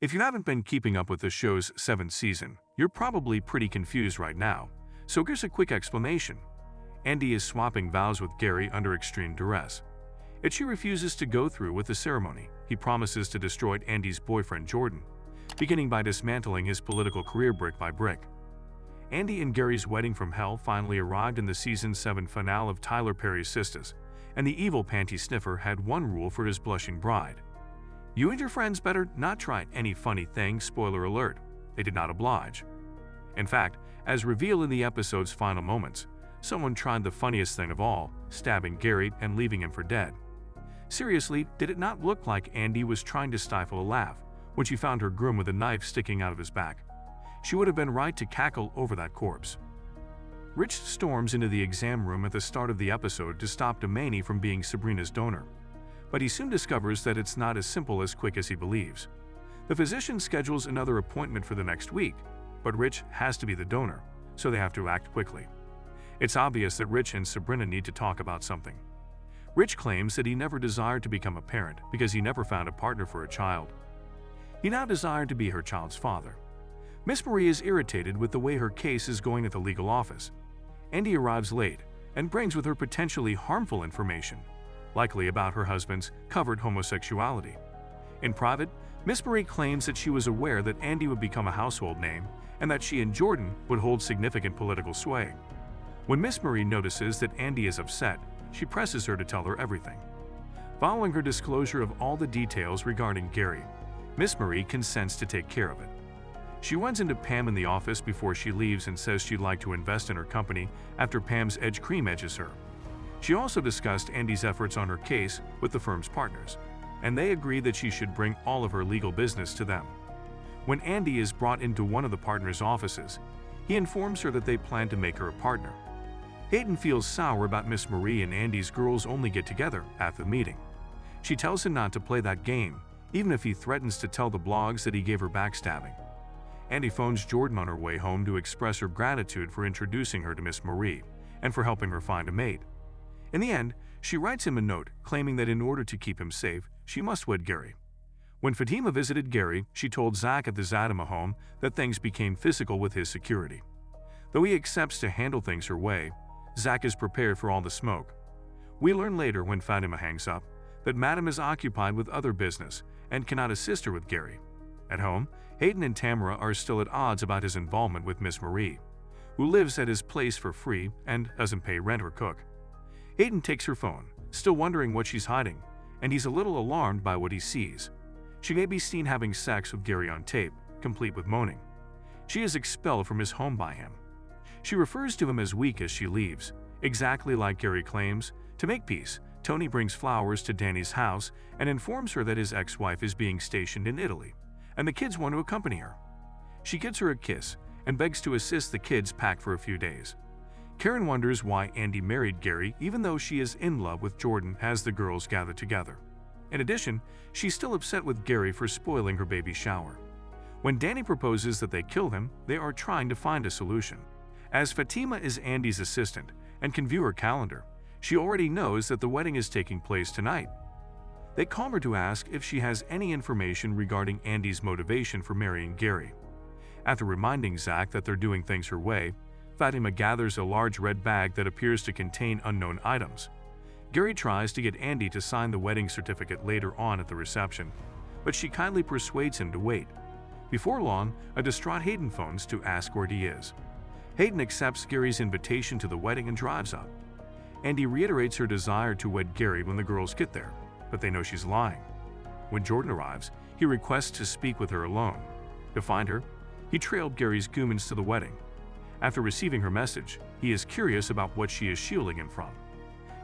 If you haven't been keeping up with the show's 7th season, you're probably pretty confused right now. So here's a quick explanation. Andy is swapping vows with Gary under extreme duress. Yet she refuses to go through with the ceremony. He promises to destroy Andy's boyfriend Jordan, beginning by dismantling his political career brick by brick. Andy and Gary's wedding from hell finally arrived in the season 7 finale of Tyler Perry's SISTAS, and the evil panty sniffer had one rule for his blushing bride. You and your friends better not try any funny thing, spoiler alert. They did not oblige. In fact, as revealed in the episode's final moments, someone tried the funniest thing of all, stabbing Gary and leaving him for dead. Seriously, did it not look like Andy was trying to stifle a laugh when she found her groom with a knife sticking out of his back? She would have been right to cackle over that corpse. Rich storms into the exam room at the start of the episode to stop Domaney from being Sabrina's donor. But he soon discovers that it's not as simple as quick as he believes. The physician schedules another appointment for the next week, but Rich has to be the donor, so they have to act quickly. It's obvious that Rich and Sabrina need to talk about something. Rich claims that he never desired to become a parent because he never found a partner for a child. He now desired to be her child's father. Miss Marie is irritated with the way her case is going at the legal office. Andy arrives late and brings with her potentially harmful information, likely about her husband's covered homosexuality. In private, Miss Marie claims that she was aware that Andy would become a household name and that she and Jordan would hold significant political sway. When Miss Marie notices that Andy is upset, she presses her to tell her everything. Following her disclosure of all the details regarding Gary, Miss Marie consents to take care of it. She runs into Pam in the office before she leaves and says she'd like to invest in her company after Pam's edge cream edges her. She also discussed Andy's efforts on her case with the firm's partners, and they agree that she should bring all of her legal business to them. When Andy is brought into one of the partners' offices, he informs her that they plan to make her a partner. Hayden feels sour about Miss Marie and Andy's girls only get together after the meeting. She tells him not to play that game, even if he threatens to tell the blogs that he gave her backstabbing. Andy phones Jordan on her way home to express her gratitude for introducing her to Miss Marie and for helping her find a mate. In the end, she writes him a note claiming that in order to keep him safe, she must wed Gary. When Fatima visited Gary, she told Zach at the Zadima home that things became physical with his security. Though he accepts to handle things her way, Zach is prepared for all the smoke. We learn later when Fatima hangs up that Madam is occupied with other business and cannot assist her with Gary. At home, Hayden and Tamara are still at odds about his involvement with Miss Marie, who lives at his place for free and doesn't pay rent or cook. Hayden takes her phone, still wondering what she's hiding, and he's a little alarmed by what he sees. She may be seen having sex with Gary on tape, complete with moaning. She is expelled from his home by him. She refers to him as weak as she leaves, exactly like Gary claims. To make peace, Tony brings flowers to Danny's house and informs her that his ex-wife is being stationed in Italy, and the kids want to accompany her. She gives her a kiss and begs to assist the kids pack for a few days. Karen wonders why Andy married Gary even though she is in love with Jordan as the girls gather together. In addition, she's still upset with Gary for spoiling her baby shower. When Danny proposes that they kill him, they are trying to find a solution. As Fatima is Andy's assistant and can view her calendar, she already knows that the wedding is taking place tonight. They call her to ask if she has any information regarding Andy's motivation for marrying Gary. After reminding Zach that they're doing things her way, Fatima gathers a large red bag that appears to contain unknown items. Gary tries to get Andy to sign the wedding certificate later on at the reception, but she kindly persuades him to wait. Before long, a distraught Hayden phones to ask where he is. Hayden accepts Gary's invitation to the wedding and drives up. Andy reiterates her desire to wed Gary when the girls get there, but they know she's lying. When Jordan arrives, he requests to speak with her alone. To find her, he trailed Gary's goons to the wedding. After receiving her message, he is curious about what she is shielding him from.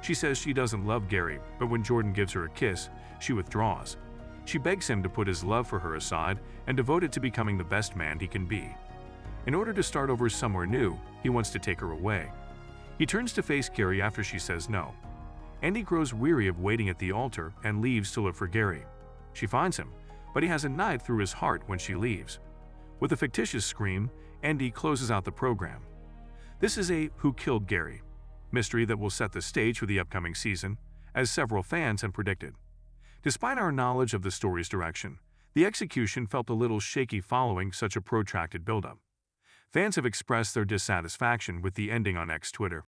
She says she doesn't love Gary, but when Jordan gives her a kiss, she withdraws. She begs him to put his love for her aside and devote it to becoming the best man he can be. In order to start over somewhere new, he wants to take her away. He turns to face Gary after she says no. Andy grows weary of waiting at the altar and leaves to look for Gary. She finds him, but he has a knife through his heart when she leaves. With a fictitious scream, Andy closes out the program. This is a "Who Killed Gary?" mystery that will set the stage for the upcoming season, as several fans have predicted. Despite our knowledge of the story's direction, The execution felt a little shaky following such a protracted buildup. Fans have expressed their dissatisfaction with the ending on X Twitter.